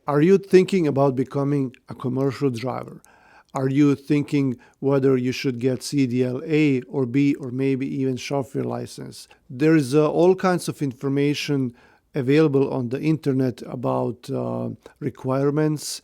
Are you thinking about becoming a commercial driver? Are you thinking whether you should get CDL A or B or maybe even chauffeur license? There's all kinds of information available on the internet about requirements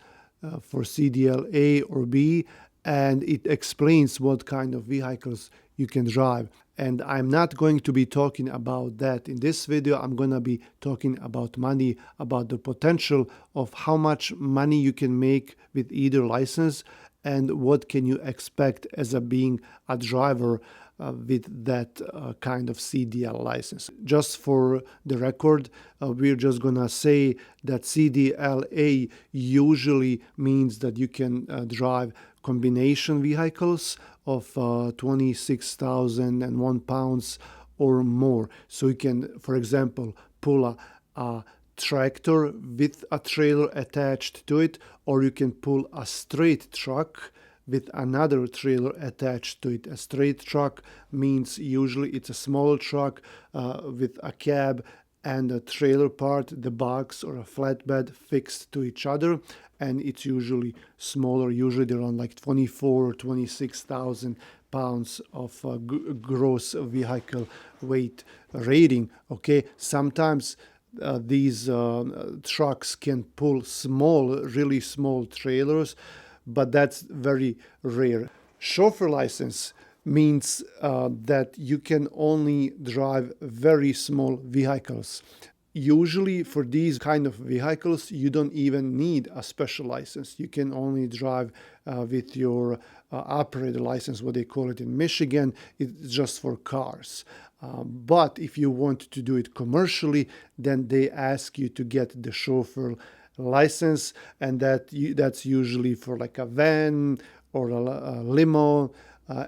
for CDL A or B, and it explains what kind of vehicles you can drive. And I'm not going to be talking about that in this video. I'm going to be talking about money, about the potential of how much money you can make with either license and what can you expect as a being a driver with that kind of CDL license. Just for the record, we're just gonna say that CDLA usually means that you can drive combination vehicles of 26,001 pounds or more. So you can, for example, pull a tractor with a trailer attached to it, or you can pull a straight truck with another trailer attached to it. A straight truck means usually it's a small truck with a cab and a trailer part, the box or a flatbed fixed to each other, and it's usually smaller. Usually they're on like 24 or 26,000 pounds of gross vehicle weight rating. Okay, sometimes these trucks can pull small, really small trailers, but that's very rare. Chauffeur license means that you can only drive very small vehicles. Usually, for these kind of vehicles, you don't even need a special license. You can only drive with your operator license, what they call it in Michigan. It's just for cars. But if you want to do it commercially, then they ask you to get the chauffeur license, and that's usually for like a van or a limo,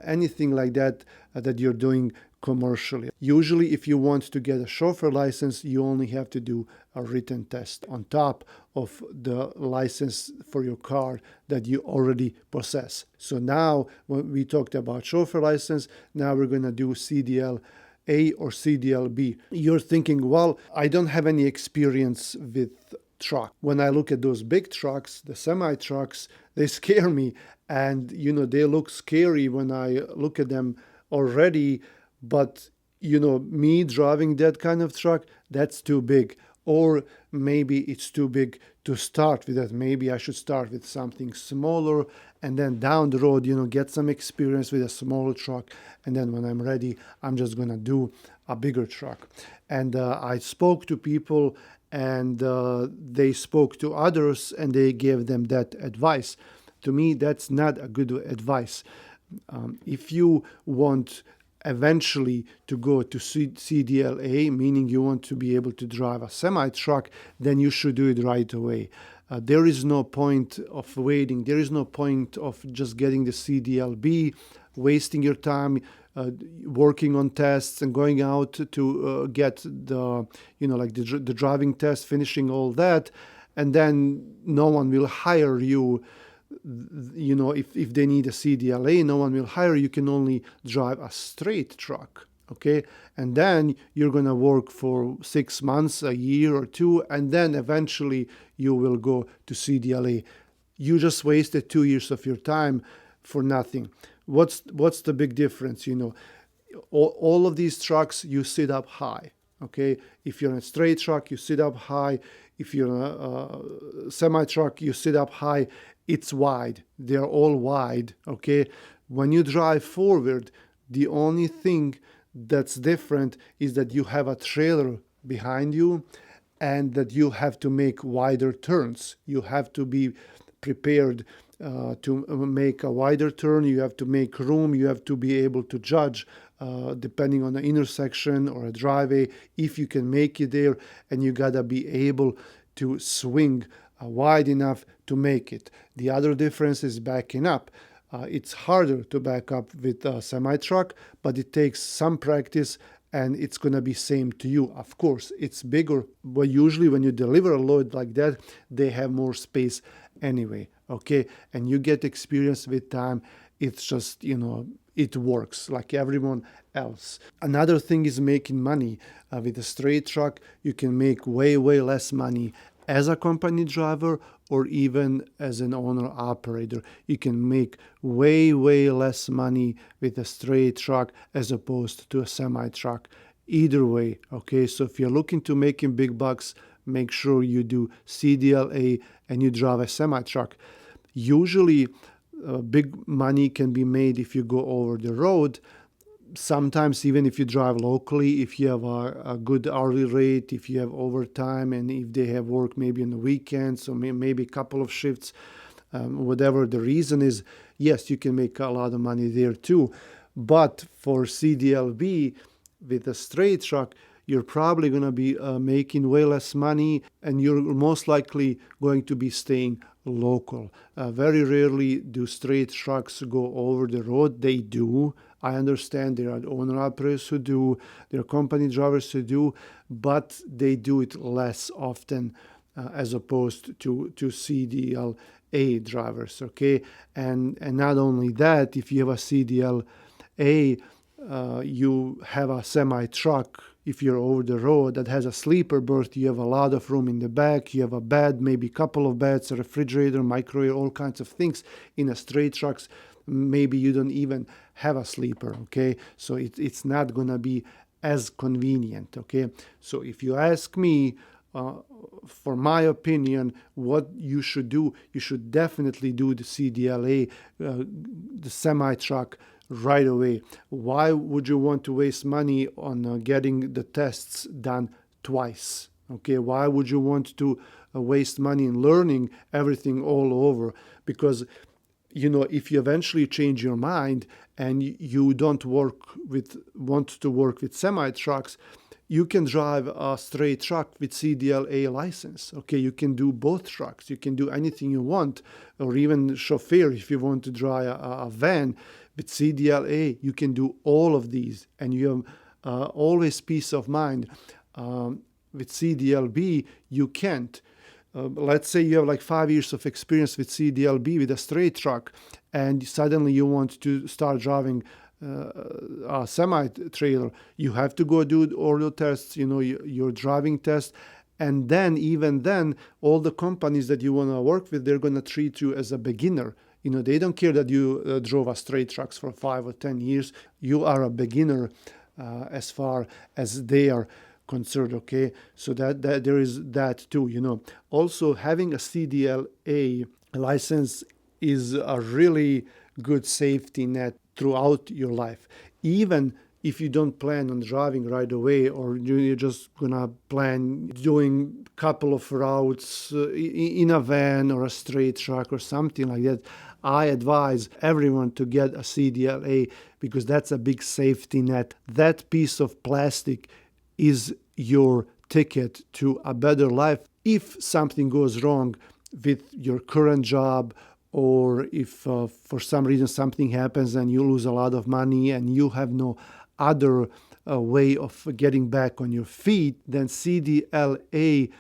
anything like that that you're doing commercially. Usually, if you want to get a chauffeur license, you only have to do a written test on top of the license for your car that you already possess. So now, when we talked about chauffeur license, now we're going to do CDL A or CDL B. You're thinking, well, I don't have any experience with truck. When I look at those big trucks, the semi trucks, they scare me. And, they look scary when I look at them already. But, me driving that kind of truck, that's too big. Or maybe it's too big to start with that. Maybe I should start with something smaller and then down the road, get some experience with a smaller truck. And then when I'm ready, I'm just going to do a bigger truck. And I spoke to people and they spoke to others and they gave them that advice. To me, that's not a good advice. If you want eventually to go to CDLA, meaning you want to be able to drive a semi truck, then you should do it right away. There is no point of waiting. There is no point of just getting the CDLB, wasting your time working on tests and going out to get the, like the driving test, finishing all that, and then no one will hire you. If they need a CDLA, no one will hire. You can only drive a straight truck. Okay. And then you're going to work for 6 months, a year or two, and then eventually you will go to CDLA. You just wasted 2 years of your time for nothing. What's the big difference? All of these trucks, you sit up high. Okay. If you're in a straight truck, you sit up high. If you're in a semi truck, you sit up high. It's wide. They're all wide. Okay. When you drive forward, the only thing that's different is that you have a trailer behind you and that you have to make wider turns. You have to be prepared to make a wider turn. You have to make room. You have to be able to judge, depending on the intersection or a driveway, if you can make it there, and you gotta be able to swing wide enough to make it. The other difference is backing up. It's harder to back up with a semi-truck, but it takes some practice and it's going to be same to you. Of course, it's bigger, but usually when you deliver a load like that, they have more space anyway, okay? And you get experience with time. It's just, it works like everyone else. Another thing is making money. With a straight truck, you can make way, way less money as a company driver or even as an owner operator. You can make way, way less money with a straight truck as opposed to a semi truck. Either way, okay? So if you're looking to making big bucks, make sure you do CDLA and you drive a semi truck. Usually, big money can be made if you go over the road. Sometimes even if you drive locally, if you have a good hourly rate, if you have overtime, and if they have work maybe on the weekends, or maybe a couple of shifts, whatever the reason is, yes, you can make a lot of money there too. But for CDLB, with a straight truck, you're probably going to be making way less money, and you're most likely going to be staying local. Very rarely do straight trucks go over the road. They do. I understand there are owner-operators who do, there are company drivers who do, but they do it less often as opposed to CDLA drivers, okay? And not only that, if you have a CDLA, you have a semi-truck, if you're over the road, that has a sleeper berth. You have a lot of room in the back. You have a bed, maybe a couple of beds, a refrigerator, microwave, all kinds of things. In a straight trucks, maybe you don't even have a sleeper, okay? So it's not going to be as convenient, okay? So if you ask me, for my opinion, what you should do, you should definitely do the CDLA, the semi-truck, right away. Why would you want to waste money on getting the tests done twice? Okay, why would you want to waste money in learning everything all over? Because, if you eventually change your mind and you don't want to work with semi-trucks, you can drive a straight truck with CDLA license. Okay, you can do both trucks. You can do anything you want, or even chauffeur if you want to drive a van. With CDLA, you can do all of these, and you have always peace of mind. With CDLB, you can't. Let's say you have like 5 years of experience with CDLB with a straight truck, and suddenly you want to start driving a semi-trailer. You have to go do all the tests, your driving test. And then, even then, all the companies that you want to work with, they're going to treat you as a beginner. They don't care that you drove a straight trucks for 5 or 10 years. You are a beginner as far as they are concerned, okay? So that there is that too, Also, having a CDLA license is a really good safety net throughout your life. Even if you don't plan on driving right away, or you're just gonna plan doing a couple of routes in a van or a straight truck or something like that, I advise everyone to get a CDLA, because that's a big safety net. That piece of plastic is your ticket to a better life if something goes wrong with your current job, or if for some reason something happens and you lose a lot of money and you have no other way of getting back on your feet, then CDLA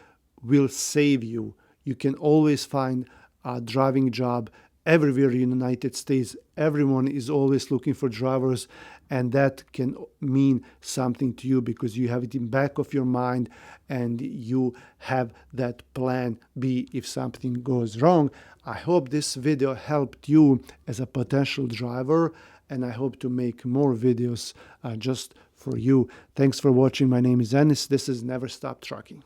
will save you. You can always find a driving job everywhere in the United States. Everyone is always looking for drivers, and that can mean something to you because you have it in back of your mind and you have that plan B if something goes wrong. I hope this video helped you as a potential driver, and I hope to make more videos just for you. Thanks for watching. My name is Anis. This is Never Stop Trucking.